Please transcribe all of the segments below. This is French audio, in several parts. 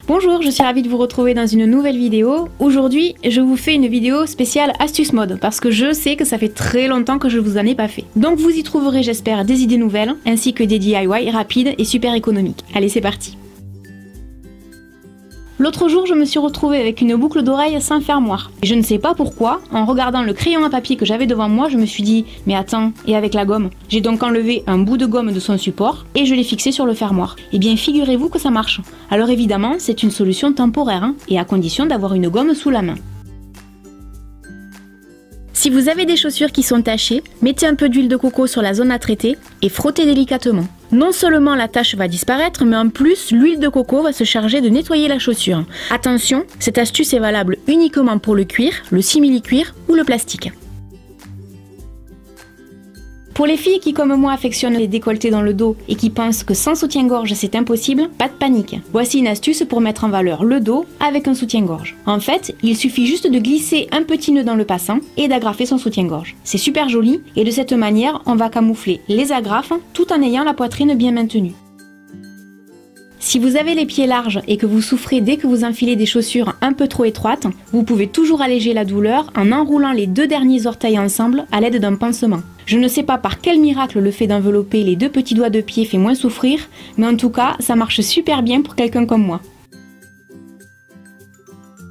Bonjour, je suis ravie de vous retrouver dans une nouvelle vidéo. Aujourd'hui, je vous fais une vidéo spéciale astuce mode parce que je sais que ça fait très longtemps que je vous en ai pas fait. Donc vous y trouverez, j'espère, des idées nouvelles ainsi que des DIY rapides et super économiques. Allez, c'est parti! L'autre jour, je me suis retrouvée avec une boucle d'oreille sans fermoir. Et je ne sais pas pourquoi, en regardant le crayon à papier que j'avais devant moi, je me suis dit « Mais attends, et avec la gomme ?» J'ai donc enlevé un bout de gomme de son support et je l'ai fixé sur le fermoir. Et bien figurez-vous que ça marche. Alors évidemment, c'est une solution temporaire, et à condition d'avoir une gomme sous la main. Si vous avez des chaussures qui sont tachées, mettez un peu d'huile de coco sur la zone à traiter et frottez délicatement. Non seulement la tache va disparaître, mais en plus, l'huile de coco va se charger de nettoyer la chaussure. Attention, cette astuce est valable uniquement pour le cuir, le simili-cuir ou le plastique. Pour les filles qui, comme moi, affectionnent les décolletés dans le dos et qui pensent que sans soutien-gorge c'est impossible, pas de panique. Voici une astuce pour mettre en valeur le dos avec un soutien-gorge. En fait, il suffit juste de glisser un petit nœud dans le passant et d'agrafer son soutien-gorge. C'est super joli et de cette manière, on va camoufler les agrafes tout en ayant la poitrine bien maintenue. Si vous avez les pieds larges et que vous souffrez dès que vous enfilez des chaussures un peu trop étroites, vous pouvez toujours alléger la douleur en enroulant les deux derniers orteils ensemble à l'aide d'un pansement. Je ne sais pas par quel miracle le fait d'envelopper les deux petits doigts de pied fait moins souffrir, mais en tout cas, ça marche super bien pour quelqu'un comme moi.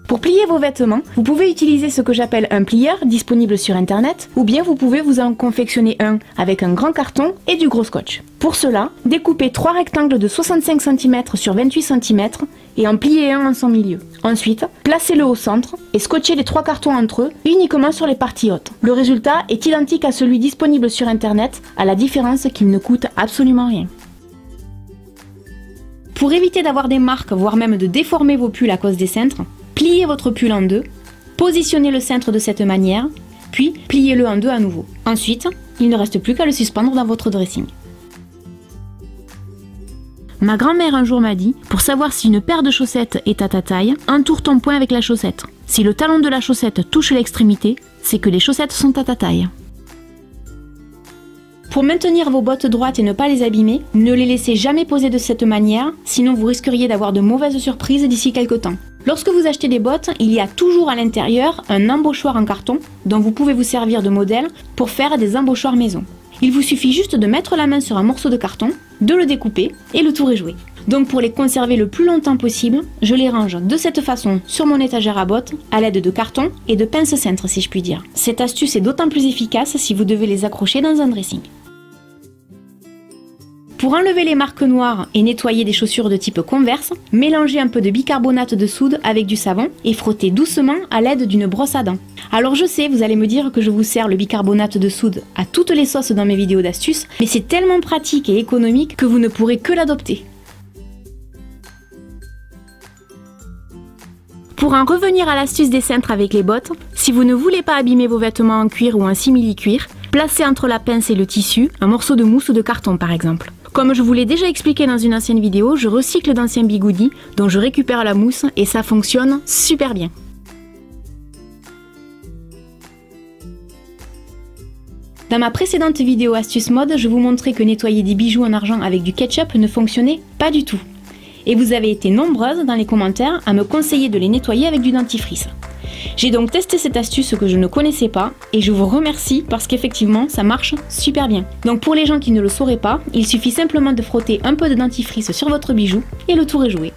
Pour plier vos vêtements, vous pouvez utiliser ce que j'appelle un plieur disponible sur internet, ou bien vous pouvez vous en confectionner un avec un grand carton et du gros scotch. Pour cela, découpez 3 rectangles de 65 cm sur 28 cm et en pliez un en son milieu. Ensuite, placez-le au centre et scotchez les 3 cartons entre eux uniquement sur les parties hautes. Le résultat est identique à celui disponible sur internet, à la différence qu'il ne coûte absolument rien. Pour éviter d'avoir des marques, voire même de déformer vos pulls à cause des cintres, pliez votre pull en deux, positionnez le cintre de cette manière, puis pliez-le en deux à nouveau. Ensuite, il ne reste plus qu'à le suspendre dans votre dressing. Ma grand-mère un jour m'a dit, pour savoir si une paire de chaussettes est à ta taille, entoure ton poing avec la chaussette. Si le talon de la chaussette touche l'extrémité, c'est que les chaussettes sont à ta taille. Pour maintenir vos bottes droites et ne pas les abîmer, ne les laissez jamais poser de cette manière, sinon vous risqueriez d'avoir de mauvaises surprises d'ici quelques temps. Lorsque vous achetez des bottes, il y a toujours à l'intérieur un embauchoir en carton dont vous pouvez vous servir de modèle pour faire des embauchoirs maison. Il vous suffit juste de mettre la main sur un morceau de carton, de le découper et le tour est joué. Donc pour les conserver le plus longtemps possible, je les range de cette façon sur mon étagère à bottes à l'aide de carton et de pince-cintre si je puis dire. Cette astuce est d'autant plus efficace si vous devez les accrocher dans un dressing. Pour enlever les marques noires et nettoyer des chaussures de type Converse, mélangez un peu de bicarbonate de soude avec du savon et frottez doucement à l'aide d'une brosse à dents. Alors je sais, vous allez me dire que je vous sers le bicarbonate de soude à toutes les sauces dans mes vidéos d'astuces, mais c'est tellement pratique et économique que vous ne pourrez que l'adopter. Pour en revenir à l'astuce des cintres avec les bottes, si vous ne voulez pas abîmer vos vêtements en cuir ou en simili-cuir, placez entre la pince et le tissu un morceau de mousse ou de carton par exemple. Comme je vous l'ai déjà expliqué dans une ancienne vidéo, je recycle d'anciens bigoudis dont je récupère la mousse et ça fonctionne super bien. Dans ma précédente vidéo astuce mode, je vous montrais que nettoyer des bijoux en argent avec du ketchup ne fonctionnait pas du tout. Et vous avez été nombreuses dans les commentaires à me conseiller de les nettoyer avec du dentifrice. J'ai donc testé cette astuce que je ne connaissais pas et je vous remercie parce qu'effectivement ça marche super bien. Donc pour les gens qui ne le sauraient pas, il suffit simplement de frotter un peu de dentifrice sur votre bijou et le tour est joué.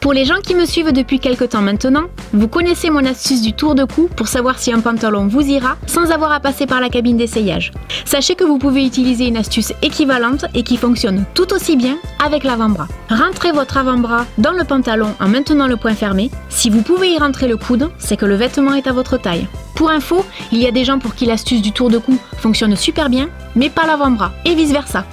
Pour les gens qui me suivent depuis quelques temps maintenant, vous connaissez mon astuce du tour de cou pour savoir si un pantalon vous ira sans avoir à passer par la cabine d'essayage. Sachez que vous pouvez utiliser une astuce équivalente et qui fonctionne tout aussi bien avec l'avant-bras. Rentrez votre avant-bras dans le pantalon en maintenant le poing fermé. Si vous pouvez y rentrer le coude, c'est que le vêtement est à votre taille. Pour info, il y a des gens pour qui l'astuce du tour de cou fonctionne super bien, mais pas l'avant-bras, et vice versa.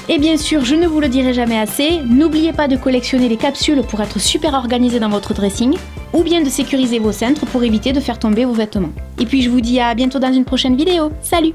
Et bien sûr, je ne vous le dirai jamais assez, n'oubliez pas de collectionner les capsules pour être super organisé dans votre dressing, ou bien de sécuriser vos cintres pour éviter de faire tomber vos vêtements. Et puis je vous dis à bientôt dans une prochaine vidéo. Salut!